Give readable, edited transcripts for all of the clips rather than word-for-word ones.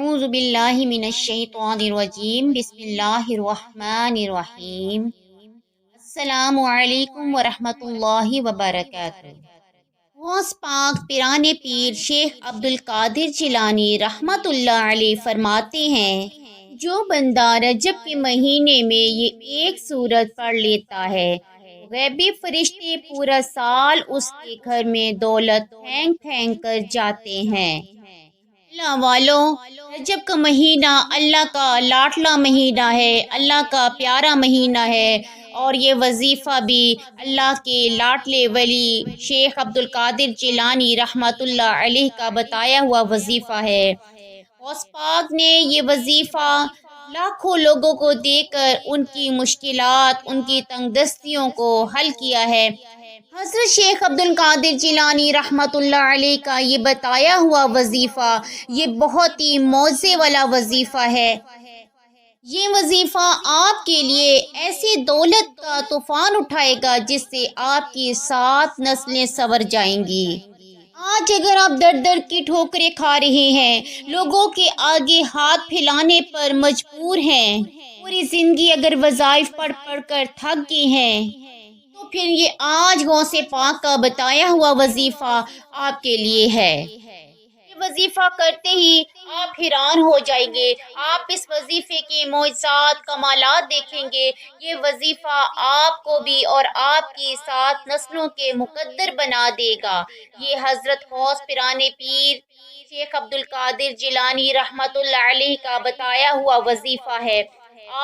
اعوذ باللہ من الشیطان الرجیم بسم اللہ الرحمن الرحیم السلام علیکم ورحمۃ اللہ وبرکاتہ۔ غوث پاک پیران پیر شیخ عبدالقادر جیلانی رحمۃ اللہ علیہ فرماتے ہیں، جو بندہ رجب کے مہینے میں یہ ایک سورت پڑھ لیتا ہے، غیبی فرشتے پورا سال اس کے گھر میں دولت پھینک پھینک کر جاتے ہیں۔ اللہ والوں، رجب کا مہینہ اللہ کا لاڈلا مہینہ ہے، اللہ کا پیارا مہینہ ہے، اور یہ وظیفہ بھی اللہ کے لاڈلے ولی شیخ عبدالقادر جیلانی رحمۃ اللہ علیہ کا بتایا ہوا وظیفہ ہے۔ غوث پاک نے یہ وظیفہ لاکھوں لوگوں کو دے کر ان کی مشکلات، ان کی تنگ دستیوں کو حل کیا ہے۔ حضرت شیخ عبدالقادر جیلانی رحمۃ اللہ علیہ کا یہ بتایا ہوا وظیفہ یہ بہت ہی موزے والا وظیفہ ہے۔ یہ وظیفہ آپ کے لیے ایسی دولت کا طوفان اٹھائے گا جس سے آپ کی 7 نسلیں سنور جائیں گی۔ آج اگر آپ در در کی ٹھوکریں کھا رہے ہیں، لوگوں کے آگے ہاتھ پھیلانے پر مجبور ہیں، پوری زندگی اگر وظائف پڑھ پڑھ کر تھک گئے ہیں، تو پھر یہ آج غوث پاک کا بتایا ہوا وظیفہ آپ کے لیے ہے۔ یہ وظیفہ کرتے ہی آپ حیران ہو جائیں گے، آپ اس وظیفے کے معجزات کمالات دیکھیں گے۔ یہ وظیفہ آپ کو بھی اور آپ کی 7 نسلوں کے مقدر بنا دے گا۔ یہ حضرت غوث پیران پیر شیخ عبدالقادر جیلانی رحمۃ اللہ علیہ کا بتایا ہوا وظیفہ ہے۔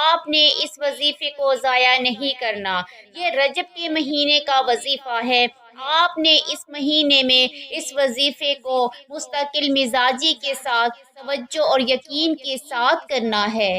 آپ نے اس وظیفے کو ضائع نہیں کرنا۔ یہ رجب کے مہینے کا وظیفہ ہے۔ آپ نے اس مہینے میں اس وظیفے کو مستقل مزاجی کے ساتھ، توجہ اور یقین کے ساتھ کرنا ہے۔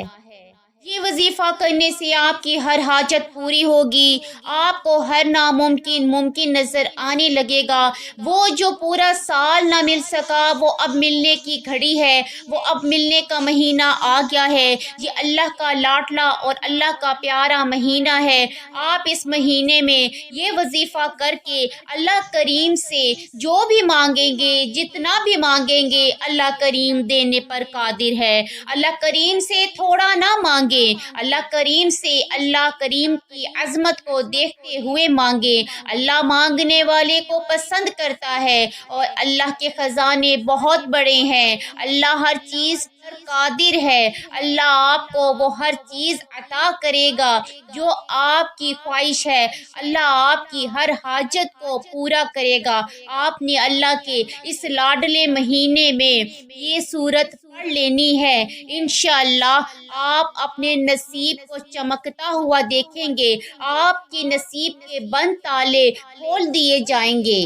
یہ وظیفہ کرنے سے آپ کی ہر حاجت پوری ہوگی، آپ کو ہر ناممکن ممکن نظر آنے لگے گا۔ وہ جو پورا سال نہ مل سکا وہ اب ملنے کی گھڑی ہے، وہ اب ملنے کا مہینہ آ گیا ہے۔ یہ اللہ کا لاڈلا اور اللہ کا پیارا مہینہ ہے۔ آپ اس مہینے میں یہ وظیفہ کر کے اللہ کریم سے جو بھی مانگیں گے، جتنا بھی مانگیں گے، اللہ کریم دینے پر قادر ہے۔ اللہ کریم سے تھوڑا نہ مانگے، اللہ کریم سے اللہ کریم کی عظمت کو دیکھتے ہوئے مانگے۔ اللہ مانگنے والے کو پسند کرتا ہے اور اللہ کے خزانے بہت بڑے ہیں۔ اللہ ہر چیز پر قادر ہے۔ اللہ آپ کو وہ ہر چیز عطا کرے گا جو آپ کی خواہش ہے۔ اللہ آپ کی ہر حاجت کو پورا کرے گا۔ آپ نے اللہ کے اس لاڈلے مہینے میں یہ سورت پڑھ لینی ہے۔ انشاءاللہ آپ اپنے نصیب کو چمکتا ہوا دیکھیں گے، آپ کے نصیب کے بند تالے کھول دیے جائیں گے۔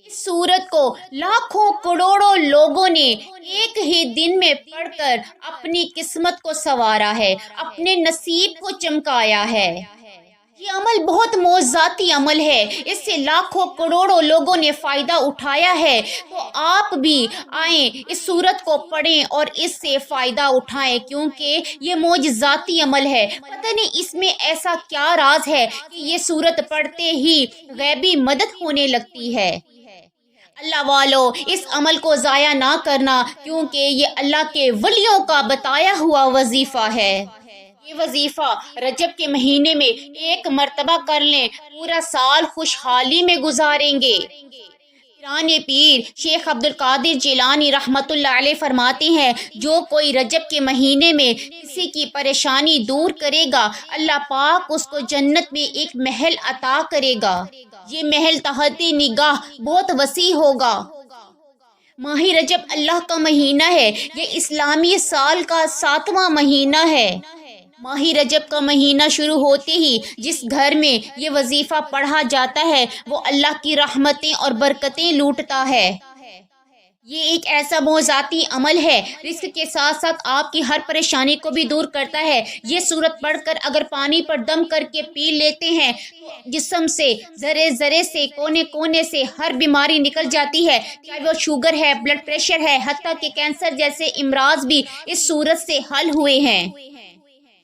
اس سورت کو لاکھوں کروڑوں لوگوں نے ایک ہی دن میں پڑھ کر اپنی قسمت کو سنوارا ہے، اپنے نصیب کو چمکایا ہے۔ یہ عمل بہت معجزاتی عمل ہے، اس سے لاکھوں کروڑوں لوگوں نے فائدہ اٹھایا ہے۔ تو آپ بھی آئیں، اس سورت کو پڑھیں اور اس سے فائدہ اٹھائیں، کیونکہ یہ معجزاتی عمل ہے۔ پتہ نہیں اس میں ایسا کیا راز ہے کہ یہ سورت پڑھتے ہی غیبی مدد ہونے لگتی ہے۔ اللہ والو، اس عمل کو ضائع نہ کرنا، کیونکہ یہ اللہ کے ولیوں کا بتایا ہوا وظیفہ ہے۔ یہ وظیفہ رجب کے مہینے میں ایک مرتبہ کر لیں، پورا سال خوشحالی میں گزاریں گے۔ پیران پیر شیخ عبدالقادر جیلانی رحمۃ اللہ علیہ فرماتے ہیں، جو کوئی رجب کے مہینے میں کسی کی پریشانی دور کرے گا، اللہ پاک اس کو جنت میں ایک محل عطا کرے گا۔ یہ محل تحت نگاہ بہت وسیع ہوگا۔ ماہ رجب اللہ کا مہینہ ہے، یہ اسلامی سال کا 7واں مہینہ ہے۔ ماہ رجب کا مہینہ شروع ہوتے ہی جس گھر میں یہ وظیفہ پڑھا جاتا ہے وہ اللہ کی رحمتیں اور برکتیں لوٹتا ہے۔ یہ ایک ایسا معجزاتی عمل ہے، رزق کے ساتھ ساتھ آپ کی ہر پریشانی کو بھی دور کرتا ہے۔ یہ سورت پڑھ کر اگر پانی پر دم کر کے پی لیتے ہیں تو جسم سے ذرے ذرے سے کونے کونے سے ہر بیماری نکل جاتی ہے، چاہے وہ شوگر ہے، بلڈ پریشر ہے، حتیٰ کہ کینسر جیسے امراض بھی اس سورت سے حل ہوئے ہیں۔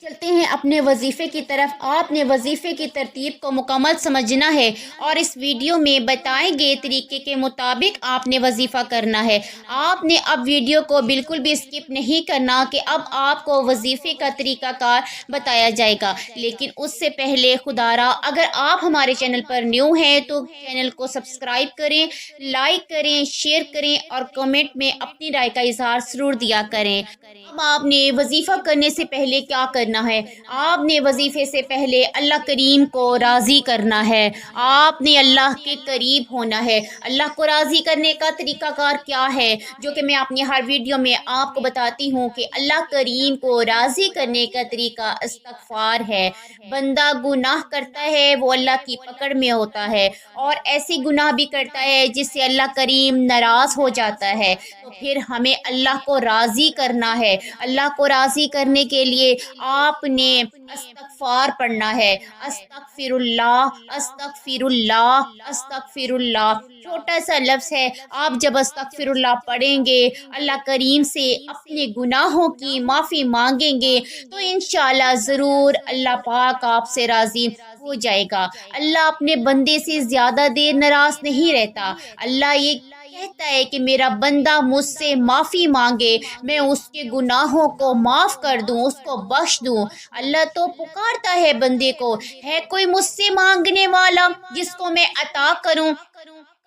چلتے ہیں اپنے وظیفے کی طرف۔ آپ نے وظیفے کی ترتیب کو مکمل سمجھنا ہے اور اس ویڈیو میں بتائے گئے طریقے کے مطابق آپ نے وظیفہ کرنا ہے۔ آپ نے اب ویڈیو کو بالکل بھی اسکپ نہیں کرنا کہ اب آپ کو وظیفے کا طریقہ کار بتایا جائے گا، لیکن اس سے پہلے خدا را اگر آپ ہمارے چینل پر نیو ہیں تو چینل کو سبسکرائب کریں، لائک کریں، شیئر کریں اور کمنٹ میں اپنی رائے کا اظہار ضرور دیا کریں۔ اب آپ نے وظیفہ کرنے سے پہلے کیا کرنا ہے؟ آپ نے وظیفے سے پہلے اللہ کریم کو راضی کرنا ہے۔ آپ نے اللہ کے قریب ہونا ہے۔ اللہ کو راضی کرنے کا طریقہ کار کیا ہے، جو کہ میں اپنی ہر ویڈیو میں آپ کو بتاتی ہوں کہ اللہ کریم کو راضی کرنے کا طریقہ استغفار ہے۔ بندہ گناہ کرتا ہے وہ اللہ کی پکڑ میں ہوتا ہے اور ایسی گناہ بھی کرتا ہے جس سے اللہ کریم ناراض ہو جاتا ہے، تو پھر ہمیں اللہ کو راضی کرنا ہے۔ اللہ کو راضی کرنے کے لیے آپ نے استغفار پڑھنا ہے۔ استغفر اللہ، استغفر اللہ، استغفر اللہ، چھوٹا سا لفظ ہے۔ آپ جب استغفر اللہ پڑھیں گے، اللہ کریم سے اپنے گناہوں کی معافی مانگیں گے تو انشاءاللہ ضرور اللہ پاک آپ سے راضی ہو جائے گا۔ اللہ اپنے بندے سے زیادہ دیر ناراض نہیں رہتا۔ اللہ یہ کہتا ہے کہ میرا بندہ مجھ سے معافی مانگے، میں اس کے گناہوں کو معاف کر دوں، اس کو بخش دوں۔ اللہ تو پکارتا ہے بندے کو، ہے کوئی مجھ سے مانگنے والا جس کو میں عطا کروں؟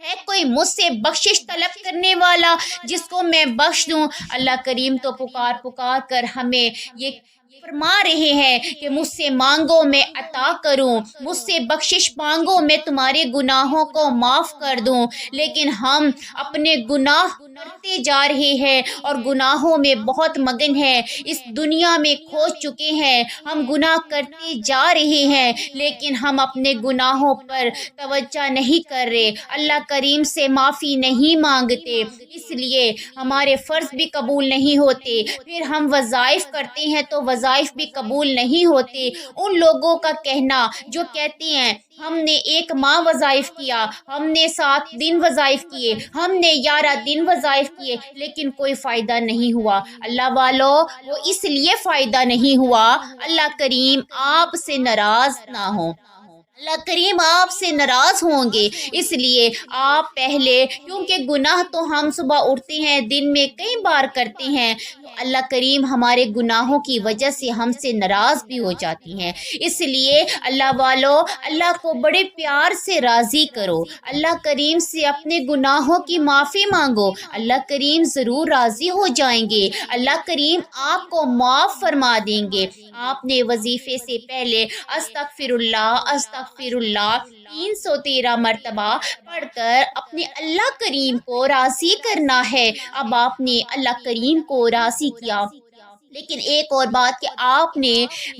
ہے کوئی مجھ سے بخشش طلب کرنے والا جس کو میں بخش دوں؟ اللہ کریم تو پکار پکار کر ہمیں یہ فرما رہے ہیں کہ مجھ سے مانگو میں عطا کروں، مجھ سے بخشش مانگو میں تمہارے گناہوں کو معاف کر دوں، لیکن ہم اپنے گناہ کرتے جا رہے ہیں اور گناہوں میں بہت مگن ہیں، اس دنیا میں کھو چکے ہیں۔ ہم گناہ کرتے جا رہے ہیں لیکن ہم اپنے گناہوں پر توجہ نہیں کر رہے، اللہ کریم سے معافی نہیں مانگتے، اس لیے ہمارے فرض بھی قبول نہیں ہوتے۔ پھر ہم وظائف کرتے ہیں تو وظائف بھی قبول نہیں ہوتے۔ ان لوگوں کا کہنا جو کہتے ہیں ہم نے 1 ماہ وظائف کیا، ہم نے 7 دن وظائف کیے، ہم نے 11 دن وظائف کیے لیکن کوئی فائدہ نہیں ہوا۔ اللہ والو، وہ اس لیے فائدہ نہیں ہوا اللہ کریم آپ سے ناراض نہ ہو۔ اللہ کریم آپ سے ناراض ہوں گے، اس لیے آپ پہلے، کیونکہ گناہ تو ہم صبح اٹھتے ہیں دن میں کئی بار کرتے ہیں، تو اللہ کریم ہمارے گناہوں کی وجہ سے ہم سے ناراض بھی ہو جاتی ہیں۔ اس لیے اللہ والو، اللہ کو بڑے پیار سے راضی کرو، اللہ کریم سے اپنے گناہوں کی معافی مانگو، اللہ کریم ضرور راضی ہو جائیں گے، اللہ کریم آپ کو معاف فرما دیں گے۔ آپ نے وظیفے سے پہلے استغفر اللہ، استغفر اللہ 313 مرتبہ پڑھ کر اپنے اللہ کریم کو راضی کرنا ہے۔ اب آپ نے اللہ کریم کو راضی کیا، لیکن ایک اور بات کہ آپ نے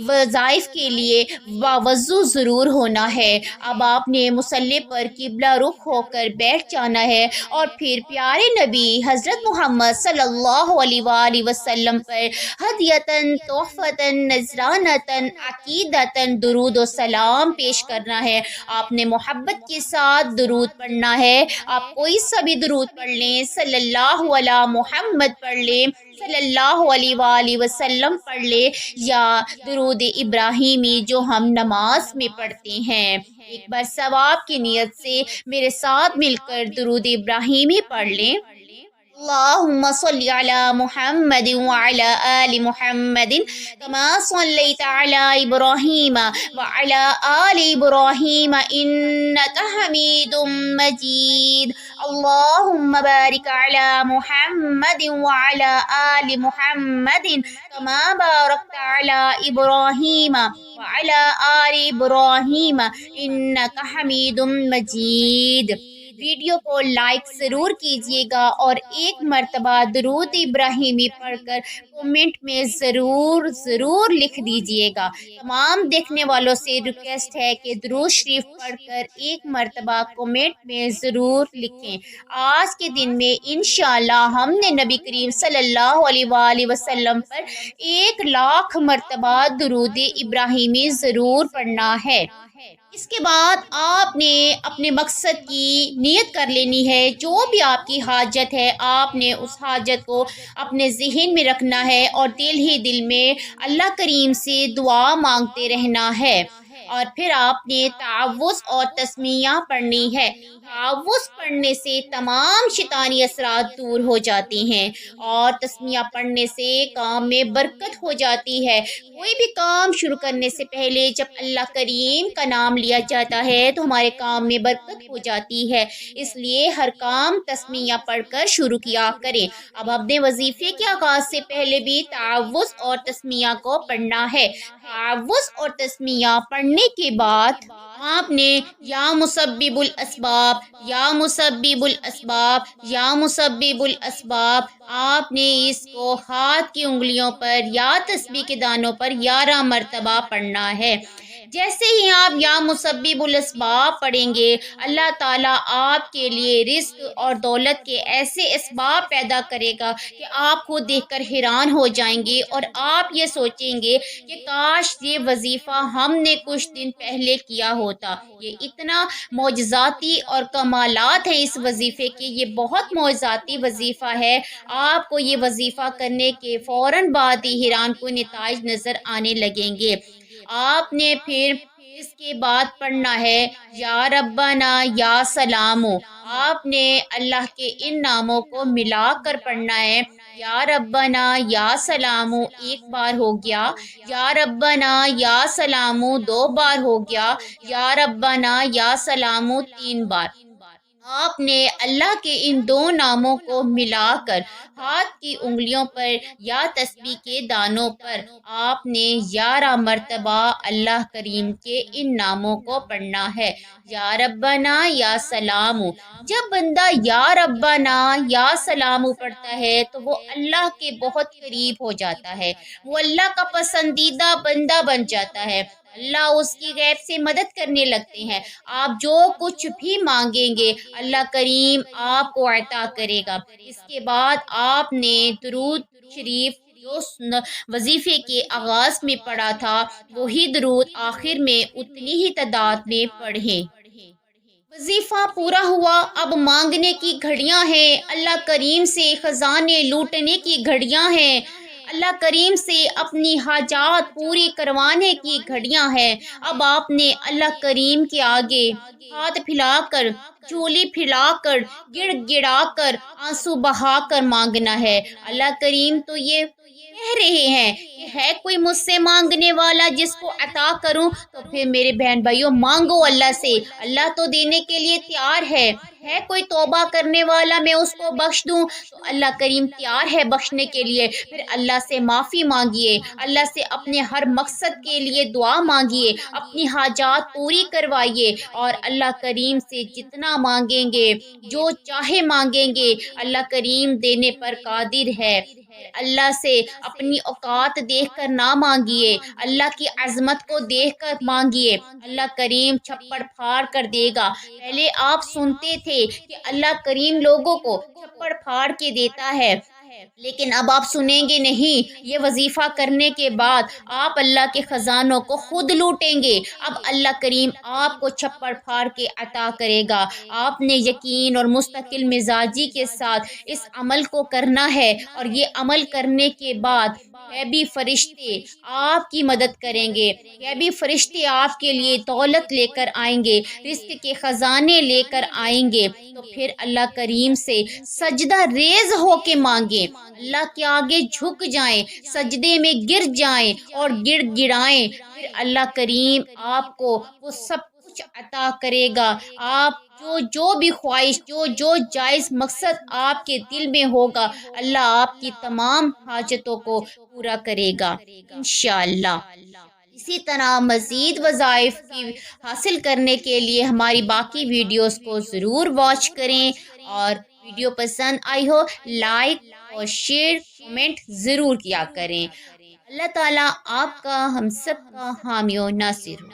وظائف کے لیے باوضو ضرور ہونا ہے۔ اب آپ نے مصلی پر قبلہ رخ ہو کر بیٹھ جانا ہے اور پھر پیارے نبی حضرت محمد صلی اللہ علیہ وآلہ وسلم پر ہدیتاً، تحفتاً، نذرانتاً، عقیدتاً درود و سلام پیش کرنا ہے۔ آپ نے محبت کے ساتھ درود پڑھنا ہے۔ آپ کوئی سا بھی درود پڑھ لیں، صلی اللہ علی محمد پڑھ لیں، صلی اللہ علیہ وآلہ وسلم پڑھ لے، یا درود ابراہیمی جو ہم نماز میں پڑھتے ہیں۔ ایک بار ثواب کی نیت سے میرے ساتھ مل کر درود ابراہیمی پڑھ لیں۔ اللہم صلی علی محمد وعلی آل محمد کما صلیت علی ابراہیم وعلی آل ابراہیم انکا حمید مجید۔ اللہم بارک علی محمد وعلی آل محمد کما بارکت علی ابراہیم وعلی آل ابراہیم انکا حمید مجید۔ ویڈیو کو لائک ضرور کیجیے گا اور ایک مرتبہ درود ابراہیمی پڑھ کر کومنٹ میں ضرور لکھ دیجیے گا۔ تمام دیکھنے والوں سے ریکویسٹ ہے کہ درود شریف پڑھ کر ایک مرتبہ کومنٹ میں ضرور لکھیں۔ آج کے دن میں انشاءاللہ ہم نے نبی کریم صلی اللہ علیہ وآلہ وسلم پر 1,00,000 مرتبہ درود ابراہیمی ضرور پڑھنا ہے۔ اس کے بعد آپ نے اپنے مقصد کی نیت کر لینی ہے، جو بھی آپ کی حاجت ہے آپ نے اس حاجت کو اپنے ذہن میں رکھنا ہے اور دل ہی دل میں اللہ کریم سے دعا مانگتے رہنا ہے۔ اور پھر آپ نے تعوذ اور تسمیہ پڑھنی ہے۔ تعوذ پڑھنے سے تمام شیطانی اثرات دور ہو جاتی ہیں، اور تسمیہ پڑھنے سے کام میں برکت ہو جاتی ہے۔ کوئی بھی کام شروع کرنے سے پہلے جب اللہ کریم کا نام لیا جاتا ہے تو ہمارے کام میں برکت ہو جاتی ہے، اس لیے ہر کام تسمیہ پڑھ کر شروع کیا کریں۔ اب اپنے وظیفے کے آغاز سے پہلے بھی تعوذ اور تسمیہ کو پڑھنا ہے۔ تعوذ اور تسمیہ پڑھنے کے بعد آپ نے یا مسبب الاسباب، یا مسبب الاسباب، یا مسبب الاسباب، آپ نے اس کو ہاتھ کی انگلیوں پر یا تسبیح کے دانوں پر 11 مرتبہ پڑھنا ہے۔ جیسے ہی آپ یا مسبب الاسباب پڑھیں گے، اللہ تعالیٰ آپ کے لیے رزق اور دولت کے ایسے اسباب پیدا کرے گا کہ آپ کو دیکھ کر حیران ہو جائیں گے، اور آپ یہ سوچیں گے کہ کاش یہ وظیفہ ہم نے کچھ دن پہلے کیا ہوتا۔ یہ اتنا معجزاتی اور کمالات ہیں اس وظیفے کے، یہ بہت معجزاتی وظیفہ ہے۔ آپ کو یہ وظیفہ کرنے کے فوراً بعد ہی حیران کن نتائج نظر آنے لگیں گے۔ آپ نے پھر اس کے بعد پڑھنا ہے یا ربنا یا سلامو۔ آپ نے اللہ کے ان ناموں کو ملا کر پڑھنا ہے۔ یا ربنا یا سلامو ایک بار ہو گیا، یا ربنا یا سلامو 2 بار ہو گیا، یا ربنا یا سلامو 3 بار۔ آپ نے اللہ کے ان 2 ناموں کو ملا کر ہاتھ کی انگلیوں پر یا تسبیح کے دانوں پر آپ نے 11 مرتبہ اللہ کریم کے ان ناموں کو پڑھنا ہے۔ یا ربنا یا سلامو، جب بندہ یا ربنا یا سلامو پڑھتا ہے تو وہ اللہ کے بہت قریب ہو جاتا ہے، وہ اللہ کا پسندیدہ بندہ بن جاتا ہے، اللہ اس کی غیب سے مدد کرنے لگتے ہیں۔ آپ جو کچھ بھی مانگیں گے اللہ کریم آپ کو عطا کرے گا۔ اس کے بعد آپ نے درود شریف جو وظیفے کے آغاز میں پڑھا تھا وہی درود آخر میں اتنی ہی تعداد میں پڑھیں۔ وظیفہ پورا ہوا، اب مانگنے کی گھڑیاں ہیں، اللہ کریم سے خزانے لوٹنے کی گھڑیاں ہیں، اللہ کریم سے اپنی حاجات پوری کروانے کی گھڑیاں ہیں۔ اب آپ نے اللہ کریم کے آگے ہاتھ پھیلا کر، چولی پھیلا کر، گڑ گڑا کر، آنسو بہا کر مانگنا ہے۔ اللہ کریم تو یہ کہہ رہے ہیں کہ ہے کوئی مجھ سے مانگنے والا جس کو عطا کروں، تو پھر میرے بہن بھائیوں مانگو اللہ سے، اللہ تو دینے کے لیے تیار ہے کوئی توبہ کرنے والا میں اس کو بخش دوں تو اللہ کریم تیار ہے بخشنے کے لیے۔ پھر اللہ سے معافی مانگیے، اللہ سے اپنے ہر مقصد کے لیے دعا مانگیے، اپنی حاجات پوری کروائیے، اور اللہ کریم سے جتنا مانگیں گے، جو چاہے مانگیں گے، اللہ کریم دینے پر قادر ہے۔ اللہ سے اپنی اوقات دیکھ کر نہ مانگیے، اللہ کی عظمت کو دیکھ کر مانگیے، اللہ کریم چھپڑ پھاڑ کر دے گا۔ پہلے آپ سنتے تھے کہ اللہ کریم لوگوں کو چھپڑ پھاڑ کے دیتا ہے، لیکن اب آپ سنیں گے نہیں، یہ وظیفہ کرنے کے بعد آپ اللہ کے خزانوں کو خود لوٹیں گے۔ اب اللہ کریم آپ کو چھپڑ پھاڑ کے عطا کرے گا۔ آپ نے یقین اور مستقل مزاجی کے ساتھ اس عمل کو کرنا ہے، اور یہ عمل کرنے کے بعد غیبی فرشتے آپ کی مدد کریں گے، غیبی فرشتے آپ کے لیے دولت لے کر آئیں گے، رزق کے خزانے لے کر آئیں گے۔ تو پھر اللہ کریم سے سجدہ ریز ہو کے مانگیں، اللہ کے آگے جھک جائیں، سجدے میں گر جائیں اور گڑ گڑائیں، پھر اللہ کریم آپ کو وہ سب کچھ عطا کرے گا۔ آپ جو بھی خواہش، جو جائز مقصد آپ کے دل میں ہوگا، اللہ آپ کی تمام حاجتوں کو پورا کرے گا انشاءاللہ۔ اسی طرح مزید وظائف کی حاصل کرنے کے لیے ہماری باقی ویڈیوز کو ضرور واچ کریں، اور ویڈیو پسند آئی ہو لائک اور شیئر کمنٹ ضرور کیا کریں۔ اللہ تعالیٰ آپ کا ہم سب کا حامی و ناصر ہو۔